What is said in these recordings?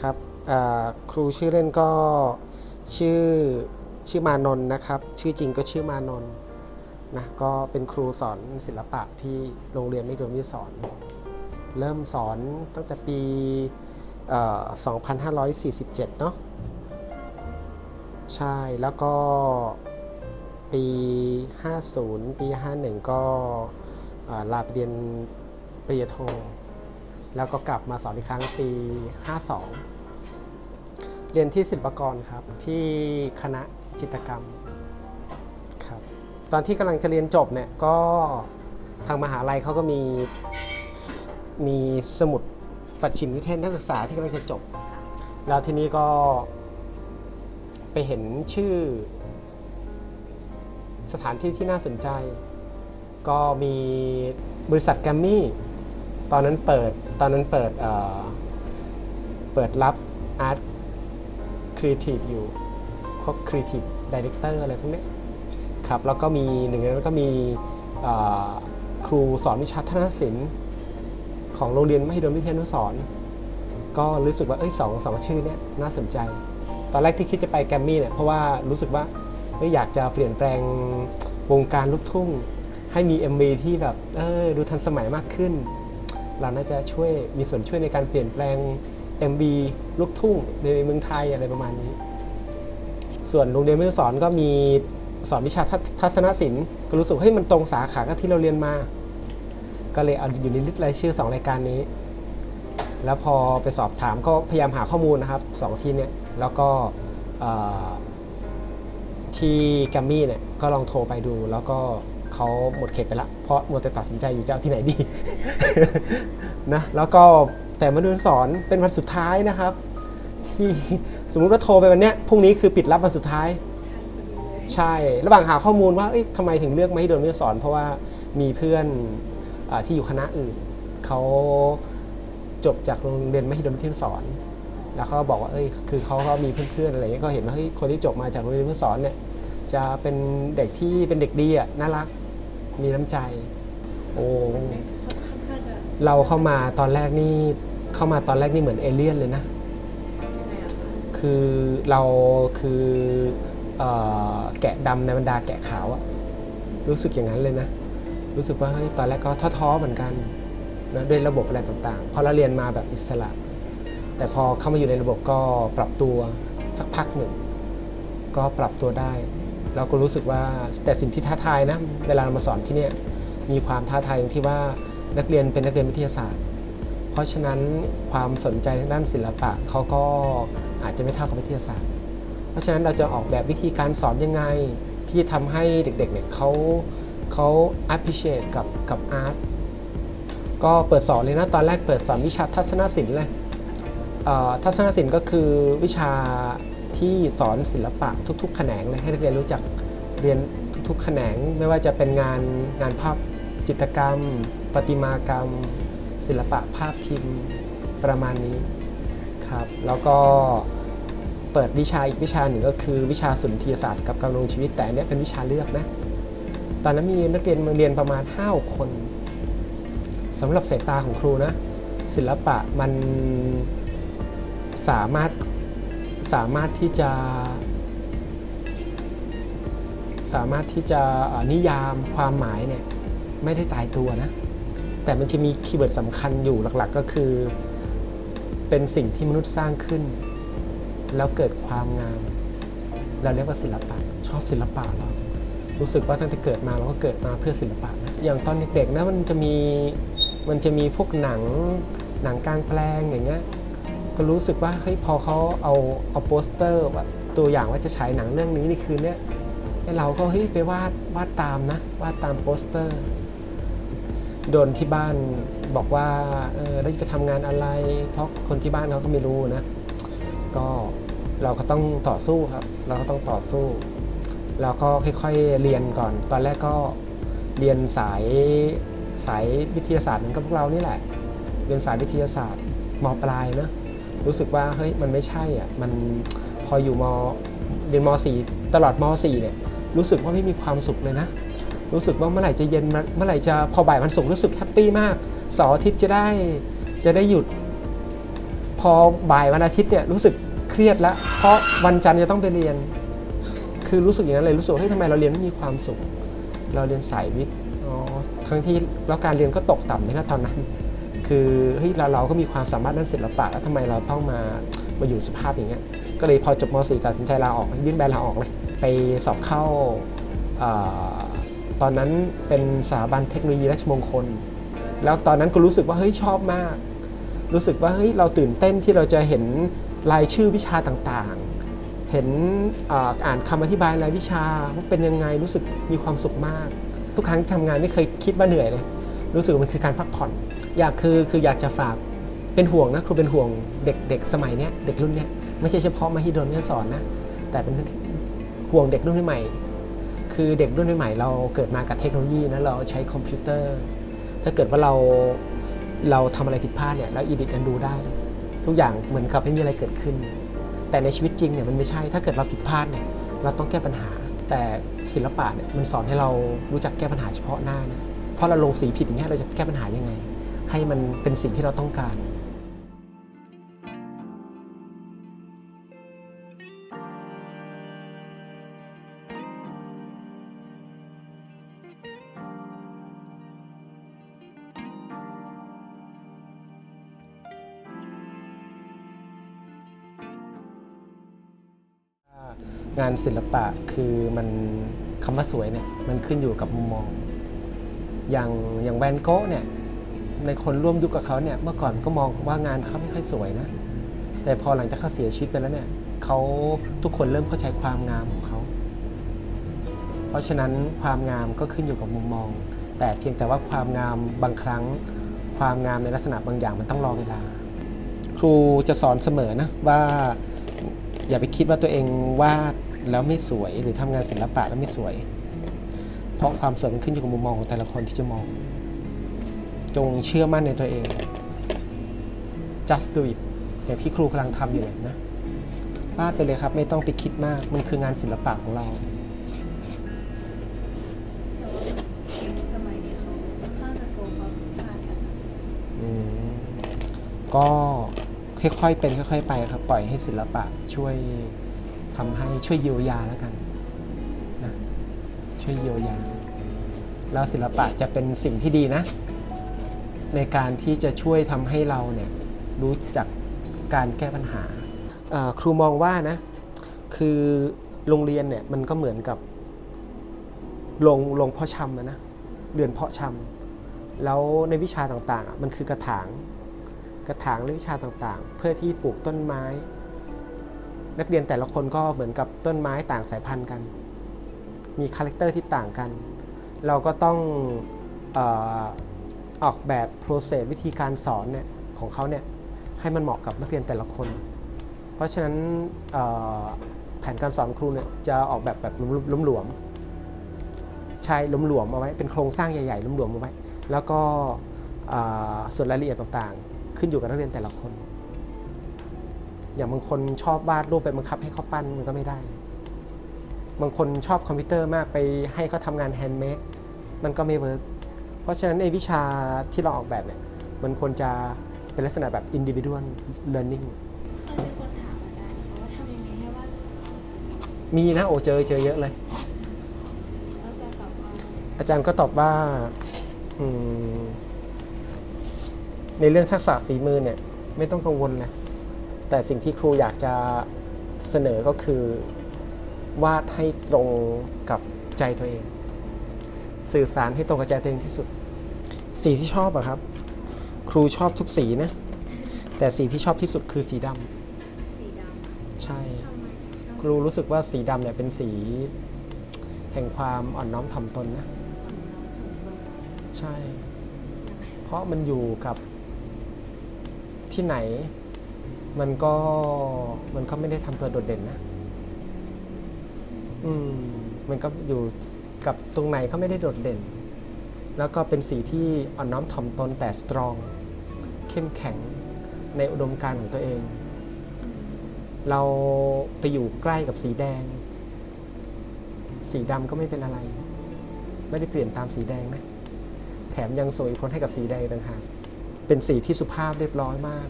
ครับครูชื่อเล่นก็ชื่อมานนท์นะครับชื่อจริงก็ชื่อมานนท์นะก็เป็นครูสอนศิลปะที่โรงเรียนมหิดลวิทยาสอนเริ่มสอนตั้งแต่ปี2547เนาะใช่แล้วก็ปี50ปี51ก็ลาไปเรียนปริญญาโทแล้วก็กลับมาสอนอีกครั้งปี52เรียนที่ศิลปากรครับที่คณะจิตรกรรมครับตอนที่กำลังจะเรียนจบเนี่ยก็ทางมหาลัยเขาก็มีสมุดปัดฉิมนิเทศนักศึกษาที่กำลังจะจบแล้วทีนี้ก็ไปเห็นชื่อสถานที่ที่น่าสนใจก็มีบริษัทแกรมมี่ตอนนั้นเปิดรับอาร์ตครีเอทีฟอยู่ครบครีเอทีฟไดเรคเตอร์อะไรพวกนี้ครับแล้วก็มีหนึ่งในนั้นก็มีครูสอนวิชาทัศนศิลป์ของโรงเรียนมหิดลวิทยานุสรณ์ก็รู้สึกว่าสองชื่อนี้น่าสนใจตอนแรกที่คิดจะไปแกรมมี่เนี่ยเพราะว่ารู้สึกว่าอยากจะเปลี่ยนแปลงวงการลูกทุ่งให้มี MV ที่แบบดูทันสมัยมากขึ้นเราน่าจะมีส่วนช่วยในการเปลี่ยนแปลง MV ลูกทุ่งในเมืองไทยอะไรประมาณนี้ส่วนโรงเรียนวิทยาสอนก็มีสอนวิชาทัศนศิลป์ก็รู้สึกให้มันตรงสาขากับที่เราเรียนมาก็เลยเอาอยู่ในลิสต์รายชื่อ2รายการนี้แล้วพอไปสอบถามก็พยายามหาข้อมูลนะครับ2ที่เนี่ยแล้วก็ที่แกรมมี่เนี่ยก็ลองโทรไปดูแล้วก็เขาหมดเขตไปละเพราะมัวแต่ตัดสินใจอยู่จะเอาที่ไหนดี นะแล้วก็แต่มาดูสอนเป็นวันสุดท้ายนะครับที่สมมุติว่าโทรไปวันเนี้ยพรุ่งนี้คือปิดรับวันสุดท้ายใช่ระหว่างหาข้อมูลว่าทำไมถึงเลือกมหิดลวิทยาสอนเพราะว่ามีเพื่อนที่อยู่คณะอื่นเขาจบจากโรงเรียนมหิดลวิทยาสอนแล้วเขาก็บอกว่าคือเขาก็มีเพื่อนๆอะไรเงี้ยก็เห็นว่าคนที่จบมาจากโรงเรียนวิทยาสอนเนี่ยจะเป็นเด็กที่เป็นเด็กดีอ่ะน่ารักมีน้ำใจโอ้เราเข้ามาตอนแรกนี่เหมือนเอเลี่ยนเลยนะคือเราคือแกะดำในบรรดาแกะขาวอะรู้สึกอย่างนั้นเลยนะรู้สึกว่าตอนแรกก็ท้อๆเหมือนกันนะด้วยระบบอะไรต่างๆพอเราเรียนมาแบบอิสระแต่พอเข้ามาอยู่ในระบบก็ปรับตัวสักพักหนึ่งก็ปรับตัวได้เราก็รู้สึกว่าแต่สิ่งที่ท้าทายนะเวลาเรามาสอนที่นี่มีความท้าทายอย่างที่ว่านักเรียนเป็นนักเรียนวิทยาศาสตร์เพราะฉะนั้นความสนใจทางด้านศิลปะเขาก็อาจจะไม่เท่ากับวิทยาศาสตร์เพราะฉะนั้นเราจะออกแบบวิธีการสอนยังไงที่ทำให้เด็กๆเนี่ยเขา appreciate กับอาร์ตก็เปิดสอนเลยนะตอนแรกเปิดสอนวิชาทัศนศิลป์เลยทัศนศิลป์ก็คือวิชาที่สอนศิลปะทุกๆแขนงเลยให้นักเรียนรู้จักเรียนทุกๆแขนงไม่ว่าจะเป็นงานภาพจิตรกรรมประติมากรรมศิลปะภาพพิมพ์ประมาณนี้ครับแล้วก็เปิดวิชาอีกวิชาหนึ่งก็คือวิชาสุนทรียศาสตร์กับการดำรงชีวิตแต่อันนี้เป็นวิชาเลือกนะตอนนั้นมีนักเรียนมาเรียนประมาณ5 คนสำหรับสายตาของครูนะศิลปะมันสามารถที่จะนิยามความหมายเนี่ยไม่ได้ตายตัวนะแต่มันจะมีคีย์เวิร์ดสำคัญอยู่หลักๆก็คือเป็นสิ่งที่มนุษย์สร้างขึ้นแล้วเกิดความงามเราเรียกว่าศิลปะชอบศิลปะเรารู้สึกว่าตั้งแต่เกิดมาเราก็เกิดมาเพื่อศิลปะนะอย่างตอนเด็กๆนะมันจะมีพวกหนังกลางแปลงอย่างเงี้ยก็รู้สึกว่าพอเขาเอาโปสเตอร์ตัวอย่างว่าจะฉายหนังเรื่องนี้ในคืนนี้เราก็ไปวาดตามนะวาดตามโปสเตอร์โดนที่บ้านบอกว่าเราจะทำงานอะไรเพราะคนที่บ้านเขาก็ไม่รู้นะก็เราก็ต้องต่อสู้ครับเราก็ต้องต่อสู้เราก็ค่อยๆเรียนก่อนตอนแรกก็เรียนสายวิทยาศาสตร์เหมือนกับพวกเรานี่แหละเรียนสายวิทยาศาสตร์ม.ปลายนะรู้สึกว่ามันไม่ใช่อ่ะมันพออยู่เรียนม.4 ตลอดม.4 เนี่ยรู้สึกว่าไม่มีความสุขเลยนะรู้สึกว่าเมื่อไหร่จะเย็นเมื่อไหร่จะพอบ่ายวันศุกร์รู้สึกแฮปปี้มากเสาร์อาทิตย์จะได้หยุดพ พอบ่ายวันอาทิตย์เนี่ยรู้สึกเครียดแล้วเพราะวันจันทร์จะต้องไปเรียนคือรู้สึกอย่างนั้นเลยรู้สึกว่าเฮ้ยทำไมเราเรียนไม่มีความสุขเราเรียนสายวิทย์ทั้งที่แล้วการเรียนก็ตกต่ำในตอนนั้นคือเฮ้ยเราก็มีความสามารถด้านศิลปะแล้วทำไมเราต้องมาอยู่สภาพอย่างเงี้ยก็เลยพอจบม .4 ตัดสินใจลาออกยื่นใบลาออกเลยไปสอบเข้าตอนนั้นเป็นสถาบันเทคโนโลยีราชมงคลแล้วตอนนั้นก็รู้สึกว่าเฮ้ยชอบมากรู้สึกว่าเฮ้ยเราตื่นเต้นที่เราจะเห็นรายชื่อวิชาต่างๆเห็นอ่านคำอธิบายรายวิชาว่าเป็นยังไงรู้สึกมีความสุขมากทุกครั้งที่ทำงานไม่เคยคิดว่าเหนื่อยเลยรู้สึกมันคือการพักผ่อนคืออยากจะฝากเป็นห่วงนะครูเป็นห่วงเด็กสมัยนี้เด็กรุ่นนี้ไม่ใช่เฉพาะมหิดลที่สอนนะแต่เป็นห่วงเด็กรุ่นใหม่คือเด็กรุ่นใหม่เราเกิดมากับเทคโนโลยีนะเราใช้คอมพิวเตอร์ถ้าเกิดว่าเราทำอะไรผิดพลาดเนี่ยแล้วedit and do ได้ทุกอย่างเหมือนกับไม่มีอะไรเกิดขึ้นแต่ในชีวิตจริงเนี่ยมันไม่ใช่ถ้าเกิดเราผิดพลาดเนี่ยเราต้องแก้ปัญหาแต่ศิลปะเนี่ยมันสอนให้เรารู้จักแก้ปัญหาเฉพาะหน้านะเพราะเราลงสีผิดอย่างเงี้ยเราจะแก้ปัญหายังไงให้มันเป็นสิ่งที่เราต้องการงานศิลปะคือมันคำว่าสวยเนี่ยมันขึ้นอยู่กับมุมมองอย่างแวนโก๊ะเนี่ยในคนร่วมยุคกับเขาเนี่ยเมื่อก่อนก็มองว่างานเขาไม่ค่อยสวยนะแต่พอหลังจากเขาเสียชีวิตไปแล้วเนี่ยเขาทุกคนเริ่มเข้าใจความงามของเขาเพราะฉะนั้นความงามก็ขึ้นอยู่กับมุมมองแต่เพียงแต่ว่าความงามบางครั้งความงามในลักษณะบางอย่างมันต้องรอเวลาครูจะสอนเสมอนะว่าอย่าไปคิดว่าตัวเองวาดแล้วไม่สวยหรือทำงานศิลปะแล้วไม่สวยเพราะความสวยมันขึ้นอยู่กับมุมมองของแต่ละคนที่จะมองจงเชื่อมั่นในตัวเอง just do it อย่างที่ครูกำลังทำอยู่นะวาดไปเลยครับไม่ต้องไปคิดมากมันคืองานศิลปะของเราสมัยนี้เขาค่อนข้างจะโกงความผิดพลาดกันก็ค่อยๆเป็นค่อยๆไปครับปล่อยให้ศิลปะช่วยทำให้ช่วยเยียวยาแล้วกันนะช่วยเยียวยาแล้วศิลปะจะเป็นสิ่งที่ดีนะในการที่จะช่วยทำให้เราเนี่ยรู้จักการแก้ปัญหาครูมองว่านะคือโรงเรียนเนี่ยมันก็เหมือนกับโรงเพาะชำนะเรือนเพาะชำแล้วในวิชาต่างๆมันคือกระถางหรือวิชาต่างๆเพื่อที่ปลูกต้นไม้นักเรียนแต่ละคนก็เหมือนกับต้นไม้ต่างสายพันธุ์กันมีคาแรคเตอร์ที่ต่างกันเราก็ต้องออกแบบโปรเซสวิธีการสอนเนี่ยของเขาเนี่ยให้มันเหมาะกับนักเรียนแต่ละคนเพราะฉะนั้นแผนการสอนครูเนี่ยจะออกแบบหลวมๆใช่หลวมๆเอาไว้เป็นโครงสร้างใหญ่ๆหลวมๆเอาไว้แล้วก็ส่วนรายละเอียดต่างๆขึ้นอยู่กับนักเรียนแต่ละคนอย่างบางคนชอบวาดรูปไปบังคับให้เขาปั้นมันก็ไม่ได้บางคนชอบคอมพิวเตอร์มากไปให้เขาทำงานแฮนด์เมดมันก็ไม่เวิร์กเพราะฉะนั้นในวิชาที่เราออกแบบเนี่ยมันควรจะเป็นลักษณะแบบ individual learning เคยมีคนถามอาจารย์ว่าทำยังไงให้วาดสวยมีนะโอ้เจอเยอะเลยอาจารย์ก็ตอบว่าในเรื่องทักษะฝีมือเนี่ยไม่ต้องกังวลเลยแต่สิ่งที่ครูอยากจะเสนอก็คือวาดให้ตรงกับใจตัวเองสื่อสารให้ตรงกับใจตัวเองที่สุดสีที่ชอบอะครับครูชอบทุกสีนะแต่สีที่ชอบที่สุดคือสีดำใช่ครูรู้สึกว่าสีดำเนี่ยเป็นสีแห่งความอ่อนน้อมถ่อมตนนะใช่เพราะมันอยู่กับที่ไหนมันก็ไม่ได้ทำตัวโดดเด่นนะมันก็อยู่กับตรงไหนก็ไม่ได้โดดเด่นแล้วก็เป็นสีที่อ่อนน้อมถ่อมตนแต่สตรองเข้มแข็งในอุดมการณ์ของตัวเองเราไปอยู่ใกล้กับสีแดงสีดำก็ไม่เป็นอะไรไม่ได้เปลี่ยนตามสีแดงนะแถมยังส่งอิทธิพลให้กับสีแดงต่างหากเป็นสีที่สุภาพเรียบร้อยมาก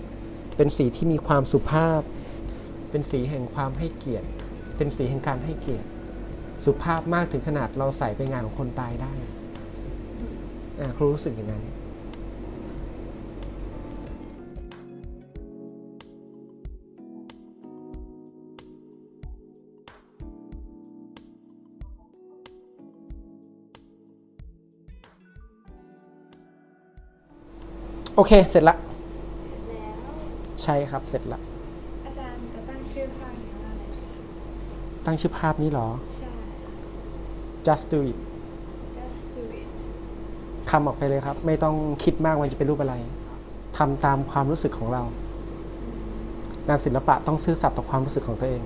เป็นสีที่มีความสุภาพ เป็นสีแห่งความให้เกียรติ เป็นสีแห่งการให้เกียรติ สุภาพมากถึงขนาดเราใส่ไปงานของคนตายได้ครูรู้สึกอย่างนั้น โอเค เสร็จละ แล้ว ใช่ครับ เสร็จละ อาจารย์จะตั้งชื่อภาคนี้ว่าอะไรดีคะ ตั้งชื่อภาพนี้เหรอ ใช่ just do it just do it ทำออกไปเลยครับ ไม่ต้องคิดมากมันจะเป็นรูปอะไรทำตามความรู้สึกของเรา งานศิลปะต้องซื่อสัตย์ต่อความรู้สึกของตัวเอง